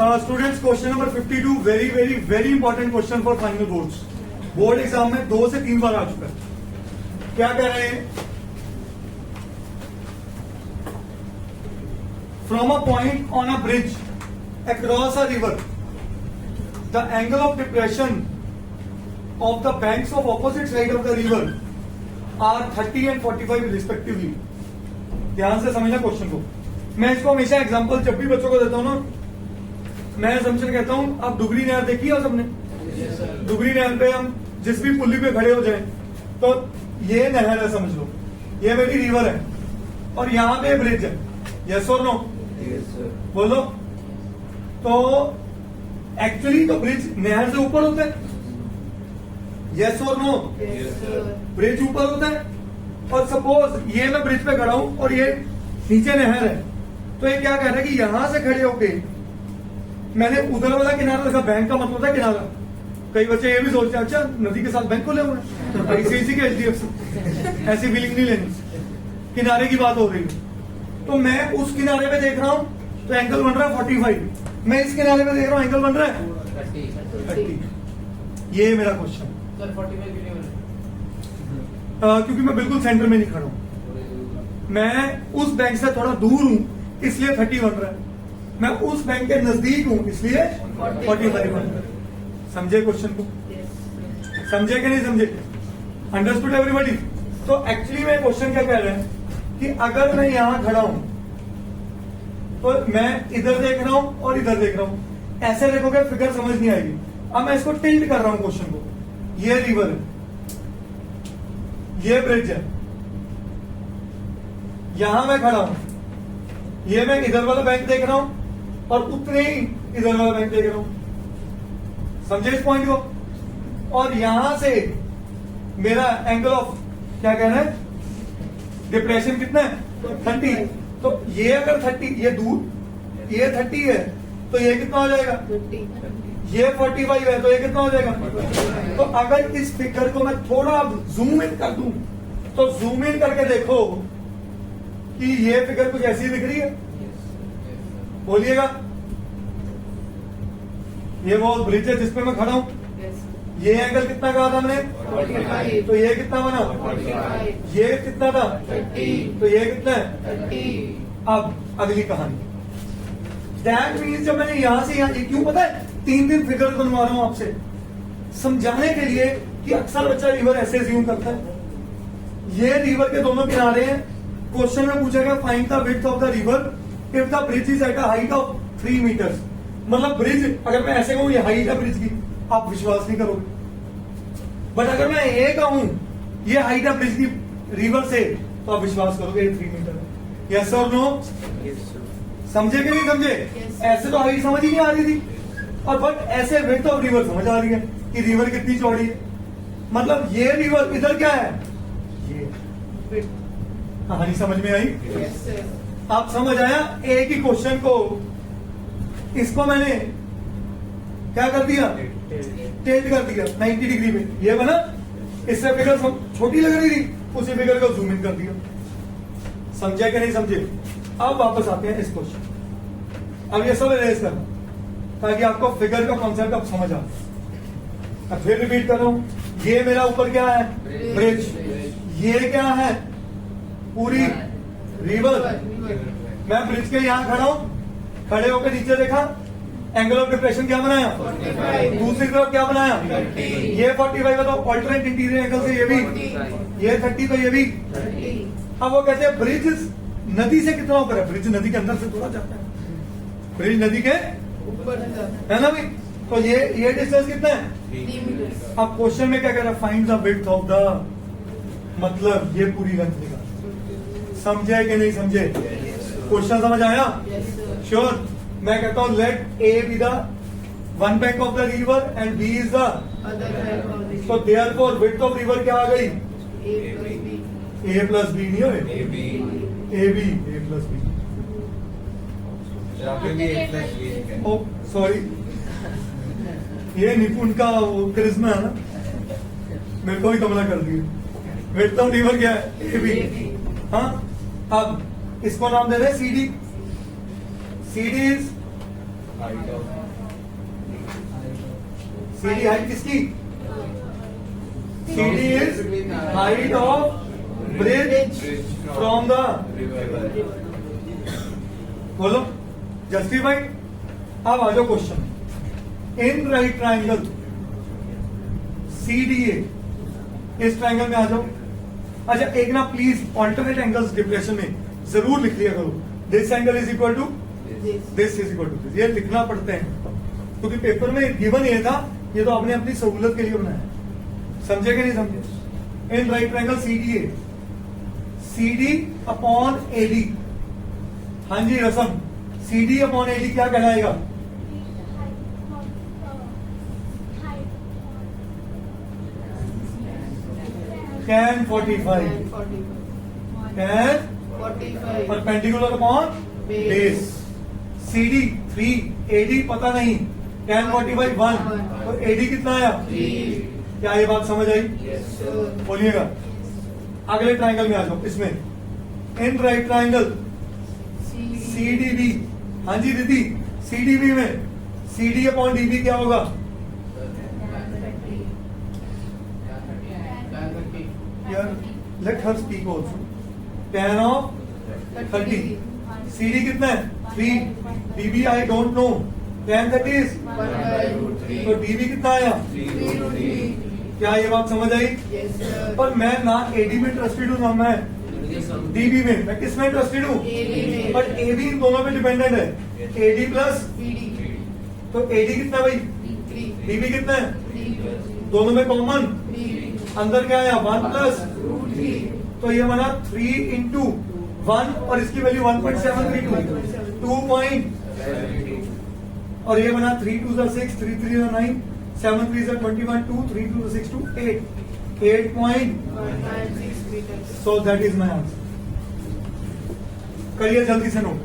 Students question number 52 very very very important question for final boards. Board exam में 2 से 3 बार आ चुका है। क्या कह रहे हैं? From a point on a bridge across a river the angle of depression of the banks of opposite side of the river are 30 and 45 respectively. ध्यान से समझना क्वेश्चन को। मैं इसको हमेशा एग्जांपल जब भी बच्चों को देता हूं ना, मैं असम्पशन कहता हूं, आप डुगरी नहर देखी है सबने? डुगरी नहर पे हम जिस भी पुली पे खड़े हो जाए तो ये नहर है, समझ लो ये मेरी रिवर है और यहां पे ब्रिज है। यस और नो? बोलो। तो एक्चुअली तो ब्रिज नहर से ऊपर होता है। यस और नो? ब्रिज ऊपर होता है और सपोज ये मैं ब्रिज पे खड़ा हूं और ये नीचे नहर है, तो ये क्या कह रहा है कि यहां से खड़े होके मैंने उधर वाला किनारा देखा। बैंक का मतलब है किनारा। कई बच्चे ये भी सोचते हैं अच्छा नदी के साथ बैंक खोले हुए हैं, आईसीआईसी के HDFC, ऐसी फीलिंग नहीं लेनी। किनारे की बात हो रही है तो मैं उस किनारे पे देख रहा हूं तो एंगल बन रहा है 45। मैं इस किनारे पे देख रहा हूं एंगल बन रहा है 30। ये मेरा क्वेश्चन। क्योंकि मैं बिल्कुल सेंटर में नहीं खड़ा हूं, मैं उस बैंक से थोड़ा दूर हूं इसलिए 30 बन रहा है। मैं उस बैंक के नजदीक हूं इसलिए 45 बन रहा है। समझे क्वेश्चन को? समझे कि नहीं समझे? Understood everybody? तो एक्चुअली मैं क्वेश्चन क्या कह रहा है कि अगर मैं यहां खड़ा हूं तो मैं इधर देख रहा हूं और इधर देख रहा हूं। ऐसे देखोगे फिगर समझ नहीं आएगी। अब मैं इसको टिल्ट कर रहा हूं क्वेश्चन को। ये रिवर है, ये ब्रिज है, यहां मैं खड़ा हूं, ये मैं इधर वाला बैंक देख रहा हूं और उतने ही इधर वाला बैंक देख रहा हूं। समझे इस पॉइंट को? और यहां से मेरा एंगल ऑफ क्या कहना है, डिप्रेशन कितना है? 30। तो ये अगर 30, ये दूर, ये 30 है तो ये कितना हो जाएगा? ये 45 है तो ये कितना हो जाएगा? तो अगर इस फिगर को मैं थोड़ा जूम इन कर दूं तो जूम इन करके देखो कि ये फिगर कुछ ऐसी दिख रही है। बोलिएगा। ये वो ब्रिज है जिसपे मैं खड़ा हूं। ये एंगल कितना कहा था हमने? 45। तो ये कितना बना? 45। ये कितना था? 30। तो ये कितना है? 30। अब अगली कहानी। दैट मीन्स जब मैंने यहां से यहां, क्यों पता है? 3 फिगर बनवा रहा हूं आपसे समझाने के लिए कि अक्सर बच्चा रिवर ऐसे ज्यूम करता है। ये रिवर के दोनों किनारे हैं। क्वेश्चन में पूछेगा find the width of the river if the bridge is at a height of 3 metres. मतलब ब्रिज, अगर मैं ऐसे कहूं ये हाइट है ब्रिज की, आप विश्वास नहीं करोगे। बट अगर मैं ये कहूं ये हाइट है ब्रिज की रिवर से, तो आप विश्वास करोगे ये 3 मीटर है। यस और नो? समझे कि नहीं समझे? ऐसे तो हाइट समझ ही नहीं आ रही थी, और बट ऐसे विड्थ ऑफ रिवर समझ आ रही है कि रिवर कितनी चौड़ी है। मतलब ये रिवर इधर क्या है, ये कहानी समझ में आई? आप समझ आया? एक ही क्वेश्चन को इसको मैंने क्या कर दिया? टिल्ट कर दिया 90 डिग्री में। ये बना, इससे फिगर छोटी लग रही थी, उसी फिगर को जूम इन कर दिया। समझे कि नहीं समझे? अब वापस आते हैं इस क्वेश्चन। अब ये सब इरेज करना ताकि आपको फिगर का कॉन्सेप्ट अब समझ आ। अब फिर रिपीट कर रहा हूं, ये मेरा ऊपर क्या है? ब्रिज। ये क्या है? पूरी रिवर। मैं ब्रिज के यहां खड़ा हूं, खड़े होकर नीचे देखा, एंगल ऑफ डिप्रेशन क्या बनाया? 45। दूसरी तरफ क्या बनाया? 30। ये 45 है तो ऑल्टरनेट इंटीरियर एंगल से ये भी 40। ये 30 तो ये भी। 30। अब वो कहते हैं ब्रिज नदी से कितना ऊपर है? ब्रिज नदी के अंदर से थोड़ा जाता है, ब्रिज नदी के ऊपर है ना भाई? तो ये डिस्टेंस कितना है? 3 मीटर। अब क्वेश्चन में क्या कह रहा है? Find the width of the, मतलब ये पूरी लेंथ निकाल। समझे कि नहीं समझे? क्वेश्चन समझ आया? श्योर? मैं कहता हूं let A B the one bank of the river and B is the other bank of the तो देयरफॉर विड्थ ऑफ रिवर क्या आ गई? A plus B। A plus B नहीं हो, A B A plus B. Oh sorry, ये निपुण का वो करिश्मा है ना, मेरे को भी कमला कर दिया। विड्थ ऑफ रिवर क्या है? A B. हाँ, अब इसको नाम दे रहे CD। CD is CD height किसकी? CD is height of bridge from the, बोलो जस्टिफाइड। अब आ जाओ question, in right triangle CDA, इस ट्राइंगल में आ जाओ। अच्छा एक ना प्लीज ऑल्टरनेट एंगल्स डिप्रेशन में जरूर लिख लिया करो, this angle is equal to this is equal to this, ये लिखना पड़ते हैं क्योंकि पेपर में गिवन ये था, ये तो आपने अपनी सहूलत के लिए बनाया, समझे कि नहीं समझे। इन right triangle CDA, CD upon AD, हाँ जी रसम, CD अपॉन AD क्या कहलाएगा? tan 45, tan 45 perpendicular upon base. CD 3, AD पता नहीं, tan 45 1, तो AD कितना आया? 3 क्या ये बात समझ आई? yes sir बोलिएगा। अगले ट्राइंगल में आ जाओ, इसमें इन राइट ट्राइंगल CDB, हाँ जी दीदी, CDB में CD अपॉन DB क्या होगा? यार let her speak also. tan of 30, CD कितना है? 3, DB I don't know, tan 30 is, तो DB कितना आया? क्या ये बात समझ आई? yes sir पर मैं ना AD में इंटरेस्टेड हूँ ना मैं DB में, मैं किस में इंटरेस्टेड हूँ? AB में बट AB इन दोनों पे डिपेंडेंट है, AD प्लस, PD तो AD कितना है भाई? 3 DB कितना है? 3 दोनों में कॉमन, 3 अंदर क्या आया? 1 प्लस, √3 तो ये बना 3 इंटू 1 और इसकी वैल्यू 1.732, 2 पॉइंट, और ये बना 3 2 6, 3 3 9, 7 3 21, 2 3 2 6 2 8 point, 196 meters so that is my answer. करिए जल्दी से नोट।